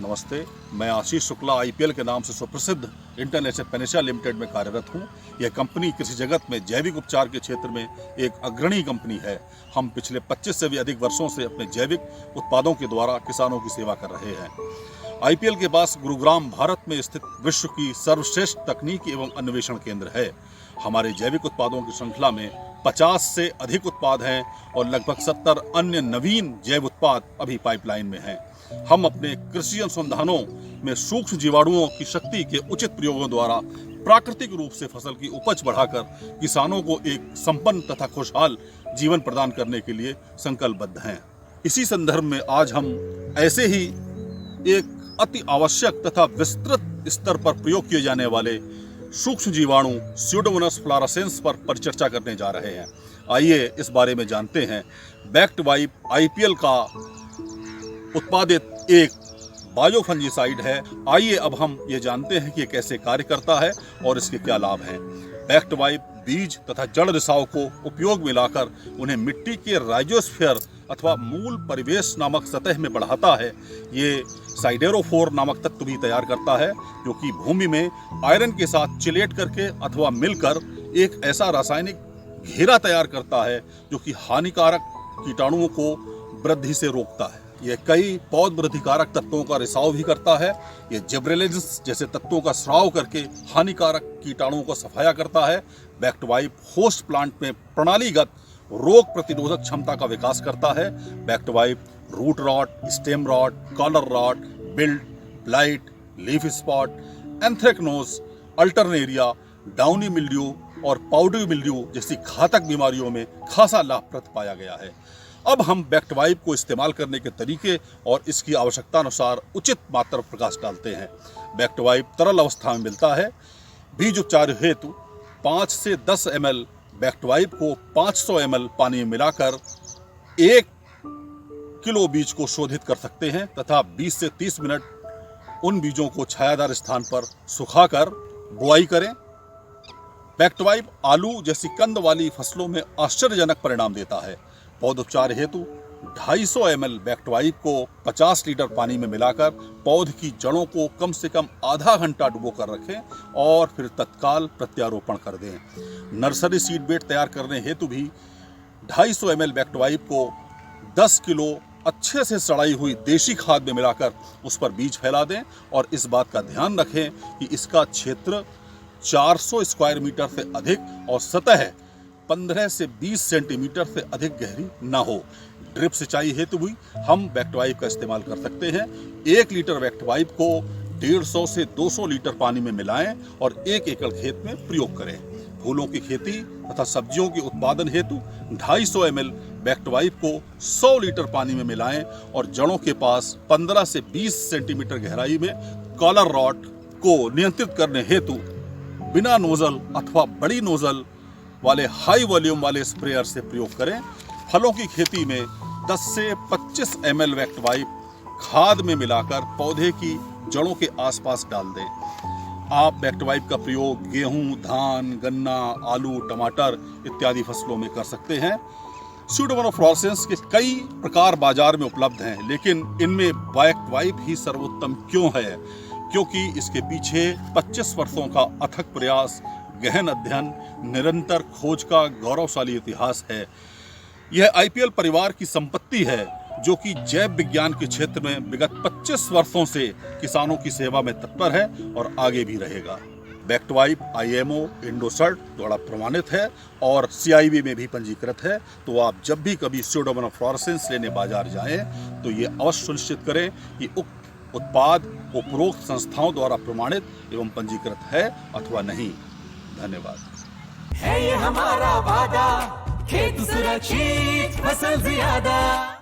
नमस्ते, मैं आशीष शुक्ला आईपीएल के नाम से सुप्रसिद्ध इंटरनेशनल पेनिसिया लिमिटेड में कार्यरत हूं। यह कंपनी कृषि जगत में जैविक उपचार के क्षेत्र में एक अग्रणी कंपनी है। हम पिछले 25 से भी अधिक वर्षों से अपने जैविक उत्पादों के द्वारा किसानों की सेवा कर रहे हैं। आईपीएल के पास गुरुग्राम भारत में स्थित विश्व की सर्वश्रेष्ठ तकनीकी एवं अन्वेषण केंद्र है। हमारे जैविक उत्पादों की श्रृंखला में 50 से अधिक उत्पाद हैं और लगभग 70 अन्य नवीन जैव उत्पाद अभी पाइपलाइन में हैं। हम अपने कृषि अनुसंधानों में सूक्ष्म जीवाणुओं की शक्ति के उचित प्रयोगों द्वारा प्राकृतिक रूप से फसल की उपज बढ़ाकर किसानों को एक संपन्न तथा खुशहाल जीवन प्रदान करने के लिए संकल्पबद्ध हैं। इसी संदर्भ में आज हम ऐसे ही एक अति आवश्यक तथा विस्तृत स्तर पर प्रयोग किए जाने वाले सूक्ष्म जीवाणु स्यूडोमोनास फ्लोरोसेंस पर परिचर्चा करने जा रहे हैं। आइए इस बारे में जानते हैं। बैक्टवाइप आईपीएल का उत्पादित एक बायोफंजीसाइड है। आइए अब हम ये जानते हैं कि ये कैसे कार्य करता है और इसके क्या लाभ हैं। बैक्टवाइप बीज तथा जड़ रिसाव को उपयोग में लाकर उन्हें मिट्टी के राइजोस्फीयर अथवा मूल परिवेश नामक सतह में बढ़ाता है। ये साइडेरोफोर नामक तत्व भी तैयार करता है जो कि भूमि में आयरन के साथ चिलेट करके अथवा मिलकर एक ऐसा रासायनिक घेरा तैयार करता है जो कि हानिकारक कीटाणुओं को वृद्धि से रोकता है। ये कई पौध वृद्धिकारक तत्वों का रिसाव भी करता है। ये जिब्रेलिन्स जैसे तत्वों का स्राव करके हानिकारक कीटाणुओं को सफाया करता है। बैक्टवाइप होस्ट प्लांट में प्रणालीगत रोग प्रतिरोधक क्षमता का विकास करता है। बैक्टवाइप root rot, stem rot, collar rot, wilt, blight, leaf spot, anthracnose, alternaria, downy mildew और पाउडरी मिल्ड्यू जैसी घातक बीमारियों में खासा लाभप्रद पाया गया है। अब हम बैक्टवाइप को इस्तेमाल करने के तरीके और इसकी आवश्यकता अनुसार उचित मात्रा प्रकाश डालते हैं। बैक्टवाइप तरल अवस्था में मिलता है। बीज उपचार हेतु 5 से 10 ml बैक्टवाइप को 500 ml पानी में मिलाकर 1 किलो बीज को शोधित कर सकते हैं तथा 20 से 30 मिनट उन बीजों को छायादार स्थान पर सुखाकर बुआई करें। बैक्टवाइप आलू जैसी कंद वाली फसलों में आश्चर्यजनक परिणाम देता है। पौधोपचार हेतु 250 ml बैक्टवाइप को 50 लीटर पानी में मिलाकर पौध की जड़ों को कम से कम आधा घंटा डुबो कर रखें और फिर तत्काल प्रत्यारोपण कर दें। नर्सरी सीड बेड तैयार करने हेतु भी 250 ml बैक्टवाइप को 10 किलो अच्छे से सड़ाई हुई देशी खाद में मिलाकर उस पर बीज फैला दें और इस बात का ध्यान रखें कि इसका क्षेत्र 400 स्क्वायर मीटर से अधिक और सतह 15 से 20 सेंटीमीटर से अधिक गहरी ना हो। ड्रिप सिंचाई हेतु भी हम बैक्टवाइप का इस्तेमाल कर सकते हैं। 1 लीटर बैक्टवाइप को 150 से 200 लीटर पानी में मिलाएं और 1 एकड़ खेत में प्रयोग करें। फूलों की खेती तथा सब्जियों के उत्पादन हेतु 250 ml बैक्टवाइप को 100 लीटर पानी में मिलाएं और जड़ों के पास 15 से 20 सेंटीमीटर गहराई में कॉलर रॉट को नियंत्रित करने हेतु बिना नोजल अथवा बड़ी नोजल वाले हाई वॉल्यूम वाले स्प्रेयर से प्रयोग करें। फलों की खेती में 10 से 25 ml बैक्टवाइप खाद में मिलाकर पौधे की जड़ों के आसपास डाल दें। आप बैक्टवाइप का प्रयोग गेहूं, धान, गन्ना, आलू, टमाटर इत्यादि फसलों में कर सकते हैं। स्यूडोमोनास फ्लोरोसेंस के कई प्रकार बाजार में उपलब्ध हैं, लेकिन इनमें बैक्टवाइप ही सर्वोत्तम क्यों है? क्योंकि इसके पीछे 25 वर्षों का अथक प्रयास, गहन अध्ययन, निरंतर खोज का गौरवशाली इतिहास है। यह आईपीएल परिवार की संपत्ति है जो कि जैव विज्ञान के क्षेत्र में विगत 25 वर्षों से किसानों की सेवा में तत्पर है और आगे भी रहेगा। बैक्टवाइप IMO इंडोसर्ट द्वारा प्रमाणित है और CIB में भी पंजीकृत है। तो आप जब भी कभी स्यूडोमोनास फ्लोरोसेंस लेने बाजार जाएं तो ये अवश्य सुनिश्चित करें कि उक्त उत्पाद उपरोक्त संस्थाओं द्वारा प्रमाणित एवं पंजीकृत है अथवा नहीं। धन्यवाद। है ये हमारा वादा, खेत सुरक्षित फसल ज्यादा।